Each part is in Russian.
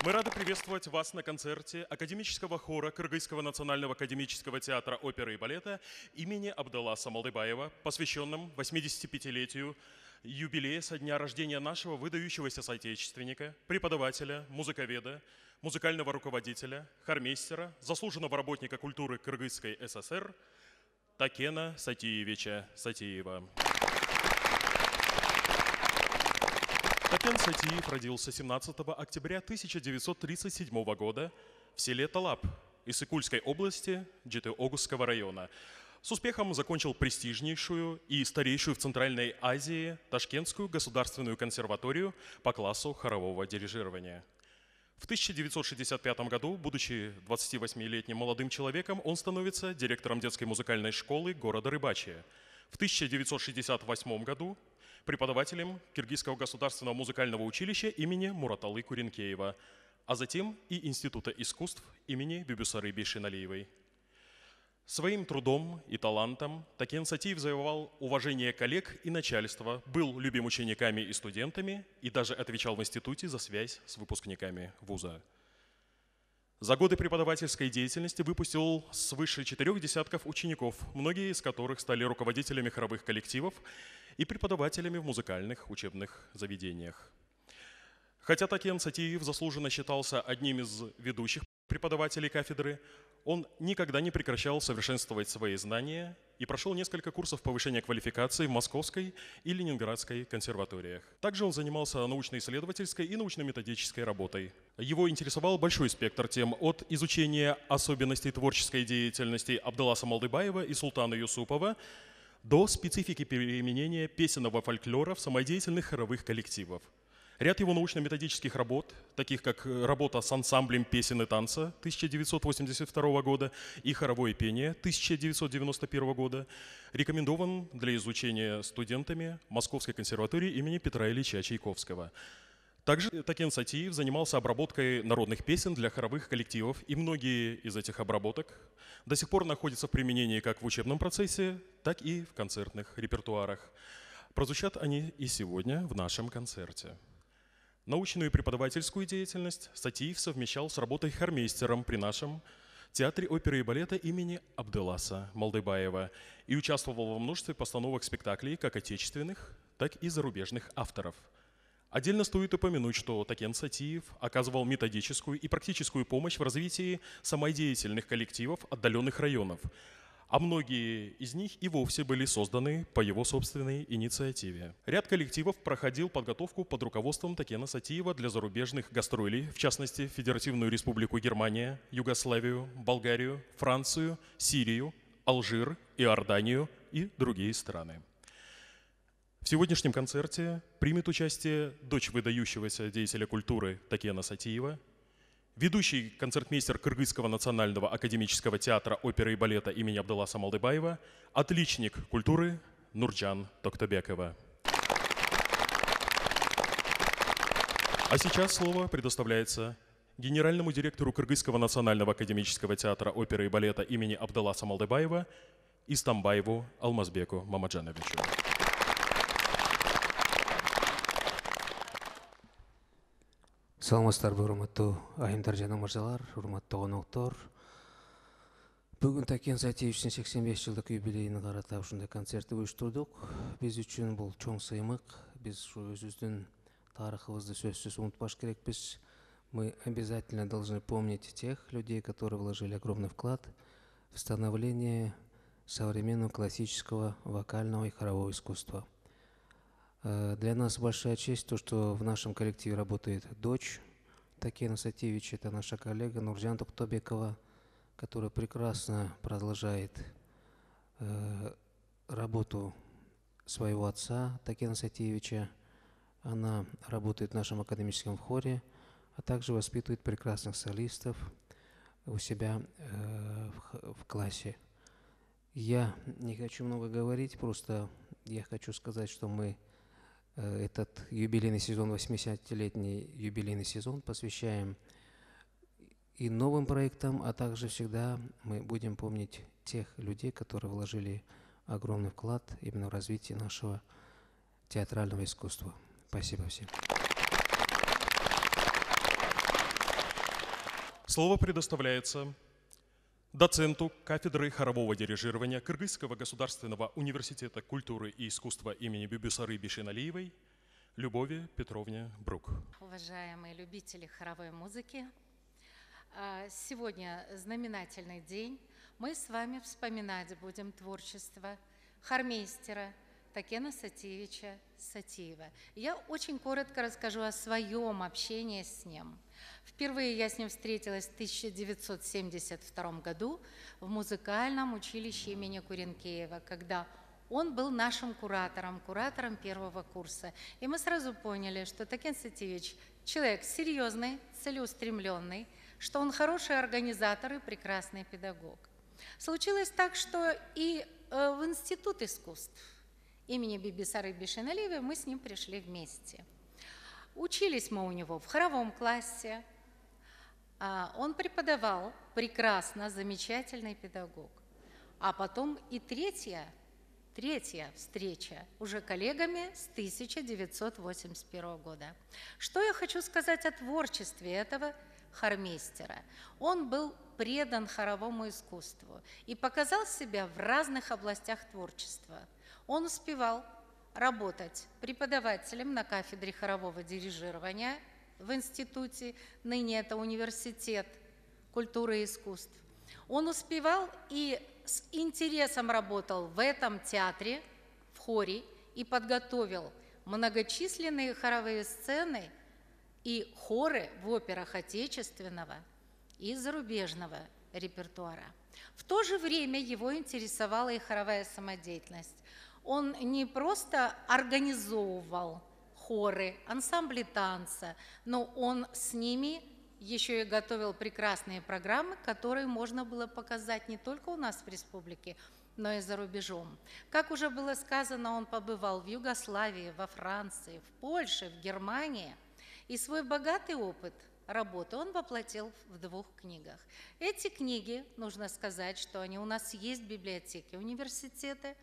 Мы рады приветствовать вас на концерте академического хора Кыргызского национального академического театра оперы и балета имени Абдалласа Малдыбаева, посвященном 85-летию юбилея со дня рождения нашего выдающегося соотечественника, преподавателя, музыковеда, музыкального руководителя, хормейстера, заслуженного работника культуры Кыргызской ССР Такена Сатиевича Сатиева. Такен Сатиев родился 17 октября 1937 года в селе Талап Иссыкульской области Жете-Огузского района. С успехом закончил престижнейшую и старейшую в Центральной Азии Ташкентскую государственную консерваторию по классу хорового дирижирования. В 1965 году, будучи 28-летним молодым человеком, он становится директором детской музыкальной школы города Рыбачье. В 1968 году преподавателем Киргизского государственного музыкального училища имени Мураталы Куренкеева, а затем и Института искусств имени Бибюсары Бейшеналиевой. Своим трудом и талантом Такен Сатиев завоевал уважение коллег и начальства, был любим учениками и студентами и даже отвечал в институте за связь с выпускниками вуза. За годы преподавательской деятельности выпустил свыше 4 десятков учеников, многие из которых стали руководителями хоровых коллективов и преподавателями в музыкальных учебных заведениях. Хотя Такен Сатиев заслуженно считался одним из ведущих преподавателей кафедры, он никогда не прекращал совершенствовать свои знания и прошел несколько курсов повышения квалификации в Московской и Ленинградской консерваториях. Также он занимался научно-исследовательской и научно-методической работой. Его интересовал большой спектр тем от изучения особенностей творческой деятельности Абдалласа Малдыбаева и Султана Юсупова до специфики применения песенного фольклора в самодеятельных хоровых коллективах. Ряд его научно-методических работ, таких как работа с ансамблем песен и танца 1982 года и хоровое пение 1991 года, рекомендован для изучения студентами Московской консерватории имени Петра Ильича Чайковского. Также Такен Сатиев занимался обработкой народных песен для хоровых коллективов, и многие из этих обработок до сих пор находятся в применении как в учебном процессе, так и в концертных репертуарах. Прозвучат они и сегодня в нашем концерте. Научную и преподавательскую деятельность Сатиев совмещал с работой хормейстером при нашем театре оперы и балета имени Абдалласа Малдыбаева и участвовал во множестве постановок спектаклей как отечественных, так и зарубежных авторов. Отдельно стоит упомянуть, что Такен Сатиев оказывал методическую и практическую помощь в развитии самодеятельных коллективов отдаленных районов, а многие из них и вовсе были созданы по его собственной инициативе. Ряд коллективов проходил подготовку под руководством Такена Сатиева для зарубежных гастролей, в частности, Федеративную Республику Германия, Югославию, Болгарию, Францию, Сирию, Алжир, Иорданию и другие страны. В сегодняшнем концерте примет участие дочь выдающегося деятеля культуры Такена Сатиева, ведущий концертмейстер Кыргызского национального академического театра оперы и балета имени Абдалласа Малдыбаева, отличник культуры Нурджан Токтобекова. А сейчас слово предоставляется генеральному директору Кыргызского национального академического театра оперы и балета имени Абдалласа Малдыбаева Истамбаеву Алмазбеку Мамаджановичу. Саламатсыздарбы, урматтуу айымдар жана мырзалар, урматтуу коноктор. Бүгүн Такен Сатиевичтин 85 жылдык юбилейине карата ушундай концертти уюштурдук. Биз үчүн бул чоң сыймык. Биз өзүбүздүн тарыхыбызды сөзсүз унутпаш керекпиз. Мы обязательно должны помнить тех людей, которые вложили огромный вклад в становление современного классического вокального и хорового искусства. Для нас большая честь то, что в нашем коллективе работает дочь Такена Сатиевича, это наша коллега Нурджан Токтобекова, которая прекрасно продолжает работу своего отца Такена Сатиевича. Она работает в нашем академическом хоре, а также воспитывает прекрасных солистов у себя в классе. Я не хочу много говорить, просто я хочу сказать, что мы этот юбилейный сезон, 80-летний юбилейный сезон посвящаем и новым проектам, а также всегда мы будем помнить тех людей, которые вложили огромный вклад именно в развитие нашего театрального искусства. Спасибо всем. Слово предоставляется доценту кафедры хорового дирижирования Кыргызского государственного университета культуры и искусства имени Бибисары Бишеналиевой Любови Петровне Брук. Уважаемые любители хоровой музыки, сегодня знаменательный день. Мы с вами вспоминать будем творчество хормейстера Такена Сатиевича Сатиева. Я очень коротко расскажу о своем общении с ним. Впервые я с ним встретилась в 1972 году в музыкальном училище имени Куренкеева, когда он был нашим куратором первого курса. И мы сразу поняли, что Такен Сатиевич человек серьезный, целеустремленный, что он хороший организатор и прекрасный педагог. Случилось так, что и в Институт искусств имени Бибисары Бишеналиевой мы с ним пришли вместе. Учились мы у него в хоровом классе. Он преподавал прекрасно, замечательный педагог. А потом и третья встреча уже коллегами с 1981 года. Что я хочу сказать о творчестве этого хормейстера? Он был предан хоровому искусству и показал себя в разных областях творчества. Он успевал работать преподавателем на кафедре хорового дирижирования в институте, ныне это университет культуры и искусств. Он успевал и с интересом работал в этом театре, в хоре, и подготовил многочисленные хоровые сцены и хоры в операх отечественного и зарубежного репертуара. В то же время его интересовала и хоровая самодеятельность. Он не просто организовывал хоры, ансамбли танца, но он с ними еще и готовил прекрасные программы, которые можно было показать не только у нас в республике, но и за рубежом. Как уже было сказано, он побывал в Югославии, во Франции, в Польше, в Германии. И свой богатый опыт работы он воплотил в 2 книгах. Эти книги, нужно сказать, что они у нас есть в библиотеке университета,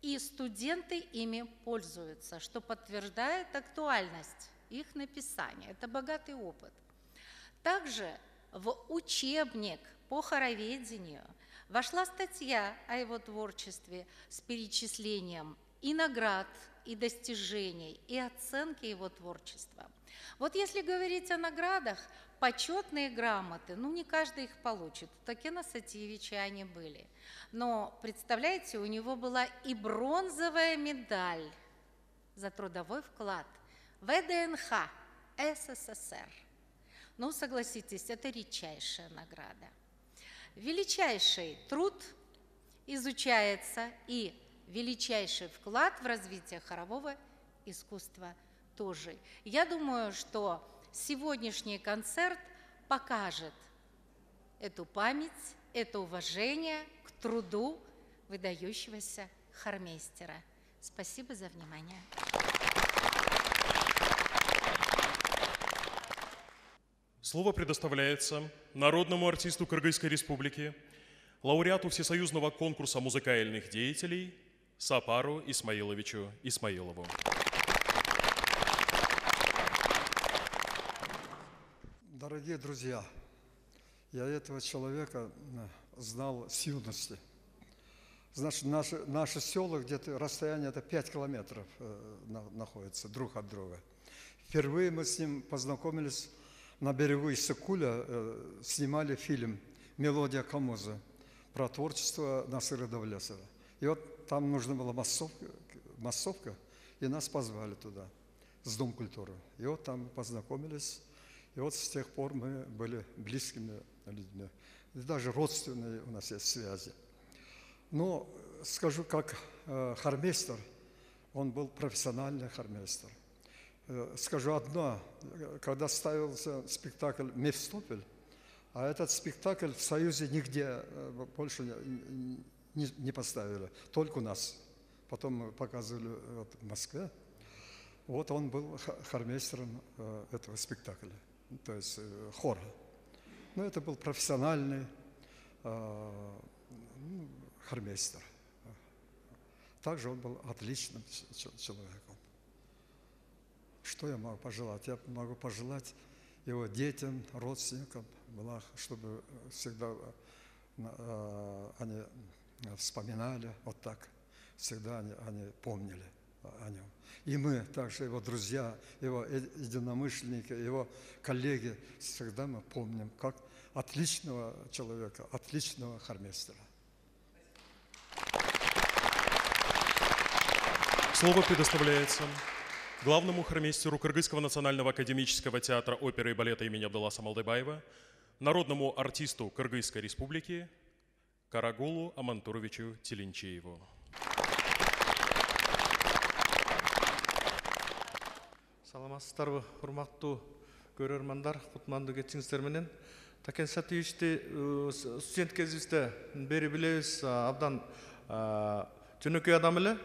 и студенты ими пользуются, что подтверждает актуальность их написания. Это богатый опыт. Также в учебник по хороведению вошла статья о его творчестве с перечислением и наград, и достижений, и оценки его творчества. Вот если говорить о наградах, почетные грамоты, не каждый их получит. У Такена Сатиевича они были. Но, представляете, у него была и бронзовая медаль за трудовой вклад ВДНХ СССР. Согласитесь, это редчайшая награда. Величайший труд изучается, и величайший вклад в развитие хорового искусства тоже. Я думаю, что сегодняшний концерт покажет эту память, это уважение к труду выдающегося хормейстера. Спасибо за внимание. Слово предоставляется народному артисту Кыргызской республики, лауреату Всесоюзного конкурса музыкальных деятелей Сапару Исмаиловичу Исмаилову. Дорогие друзья, я этого человека знал с юности. Значит, наши села где-то расстояние это 5 километров находятся друг от друга. Впервые мы с ним познакомились на берегу Иссык-Куля, снимали фильм «Мелодия Камуза» про творчество Насыра Давлесова. И вот там нужна была массовка, и нас позвали туда, с Дом культуры. И вот там познакомились, и вот с тех пор мы были близкими людьми. И даже родственные у нас есть связи. Но скажу, как хормейстер, он был профессиональный хормейстер. Скажу одно, когда ставился спектакль «Мефистофель», а этот спектакль в Союзе нигде больше не поставили, только у нас. Потом мы показывали в Москве. Вот он был хормейстером этого спектакля, то есть хора. Но это был профессиональный хормейстер. Также он был отличным человеком. Что я могу пожелать? Я могу пожелать его детям, родственникам, была, чтобы всегда они вспоминали, вот так, всегда они помнили о нем. И мы также, его друзья, его единомышленники, его коллеги, всегда мы помним, как отличного человека, отличного хормейстера. Слово предоставляется главному хормейстеру Кыргызского национального академического театра оперы и балета имени Абдулласа Малдыбаева, народному артисту Кыргызской республики Карагулу Амантуровичу Телинчееву. Саламатсыздарбы, урматтуу көрөрмандар, кутмандуу кетиңиздер менен. Такен Сатиевичти студент кезибизде бери билебиз, абдан жөнөкөй адам эле.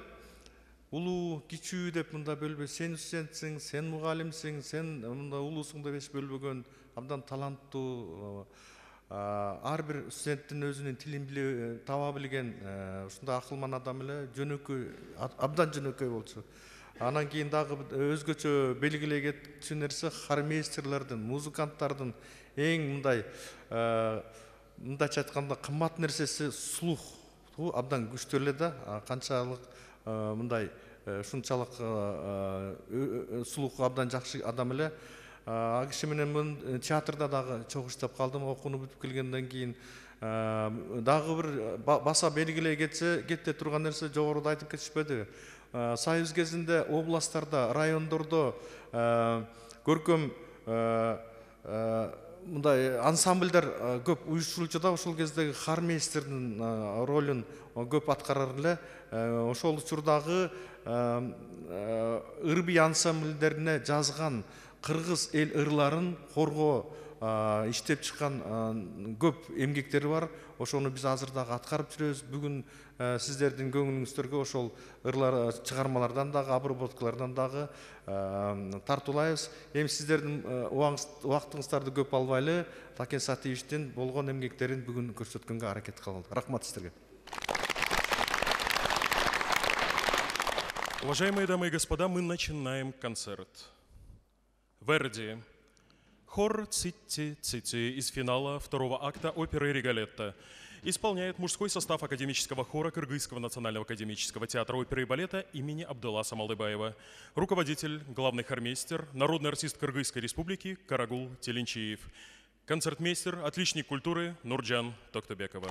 Улуу, кичүү деп мында бөлбөй, сен студентсиң, сен мугалимсиң, сен мында улуусуң деп эч бөлбөгөн, абдан таланттуу, ар бир студенттин өзүнүн тилин таба билген, ушундай акылман адам эле, жөнөкөй, абдан жөнөкөй болчу. Анан кийин дагы өзгөчө белгилей кетчү нерсе хормейстерлердин, музыканттардын эң мындайча айтканда кымбат нерсеси слух. Абдан күчтүү эле да, канчалык мындай ушунчалык слуху абдан жакшы адам эле. А киши менен мен театрда дагы чогуу иштеп калдым, окууну бүтүп келгенден кийин дагы бир баса белгилей кетте турган нерсе жогоруда айтып кетишпеди. Союз кезинде областтарда, райондордо көркөм мындай ансамбльдер көп уюштурулчу да, ошол кездеги хормейстердин ролун көп аткарар эле. Ошол учурдагы ырбий ансамбльдерине жазган кыргыз эл ырларын коргоо иштеп чыккан көп эмгектери бар. Ошону биз азыр дагы аткарып жүрөбүз. Бүгүн сиздердин көңүлүңүздөргө ошол ырлар чыгармалардан дагы, обработкалардан дагы тартуулайбыз. Эми сиздердин убактыңыздарды көп албайлы, Такен Сатиевичтин болгон эмгектерин бүгүн көрсөткөнгө аракет кылалы. Рахмат сиздерге. Уважаемые дамы и господа, мы начинаем концерт. Верди. Хор «Цитти-Цитти» из финала второго акта оперы «Риголетто» исполняет мужской состав академического хора Кыргызского национального академического театра оперы и балета имени Абдулласа Малдыбаева. Руководитель, главный хормейстер, народный артист Кыргызской республики Карагул Телинчеев. Концертмейстер, отличник культуры Нурджан Токтубекова.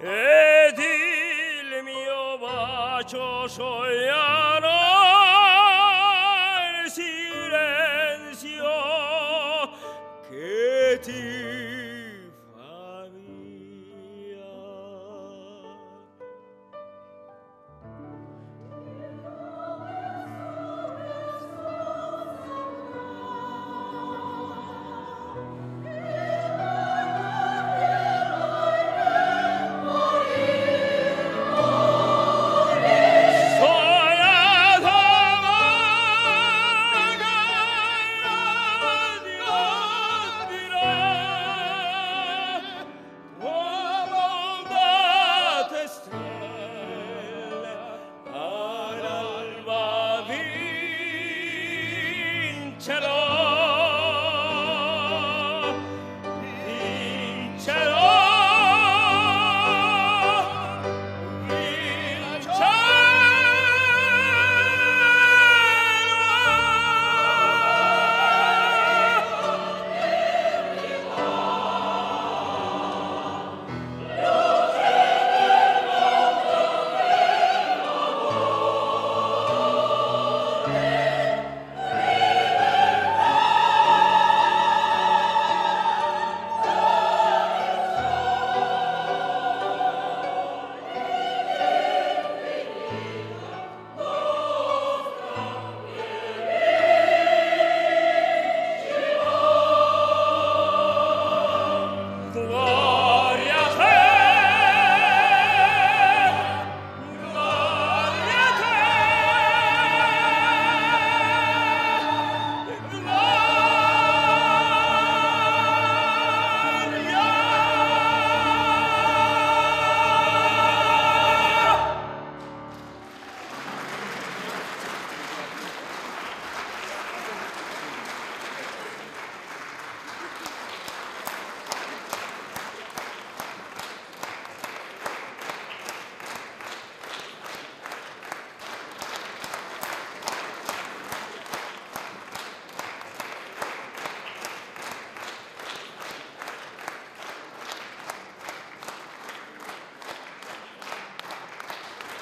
ed il mio bacio scioglierà il silenzio che ti fa mia.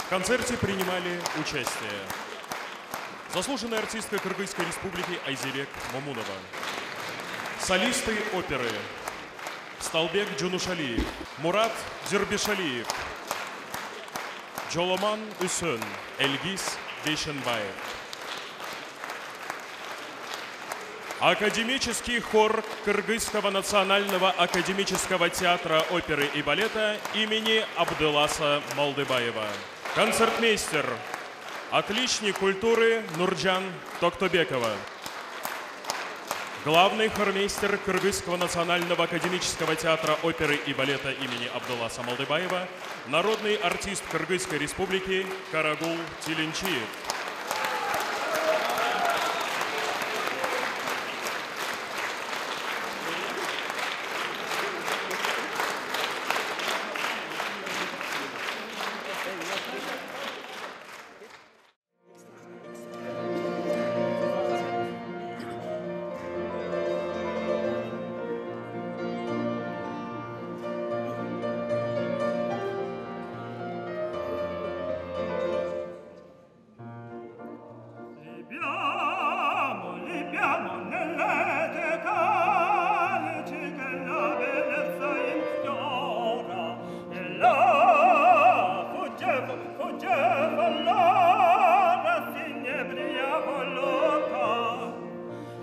В концерте принимали участие заслуженная артистка Кыргызской республики Айзерек Момунова, солисты оперы Сталбек Джунушалиев, Мурат Дербишалиев, Джоломан Үсөн, Эльгиз Бейшенбаев. Академический хор Кыргызского национального академического театра оперы и балета имени Абдыласа Малдыбаева. Концертмейстер, отличник культуры Нурджан Токтобекова. Главный хормейстер Кыргызского национального академического театра оперы и балета имени Абдыласа Малдыбаева, народный артист Кыргызской республики Карагул Тилинчиев.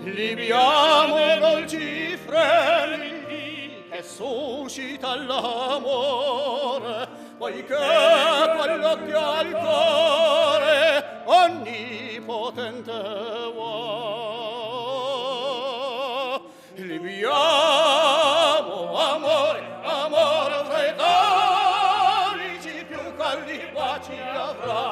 Libiamo dolci freni che suscita l'amore, poiché quell'occhio al cuore onnipotente vuoi. Libiamo amore, amore fra i calici più caldi baci avrà.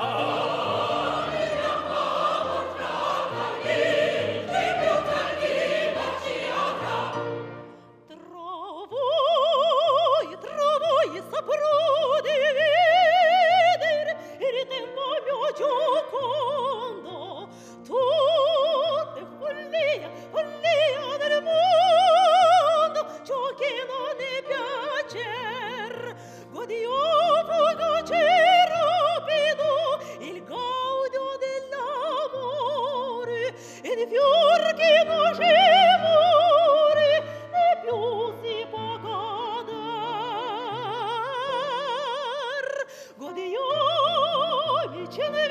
Ce ne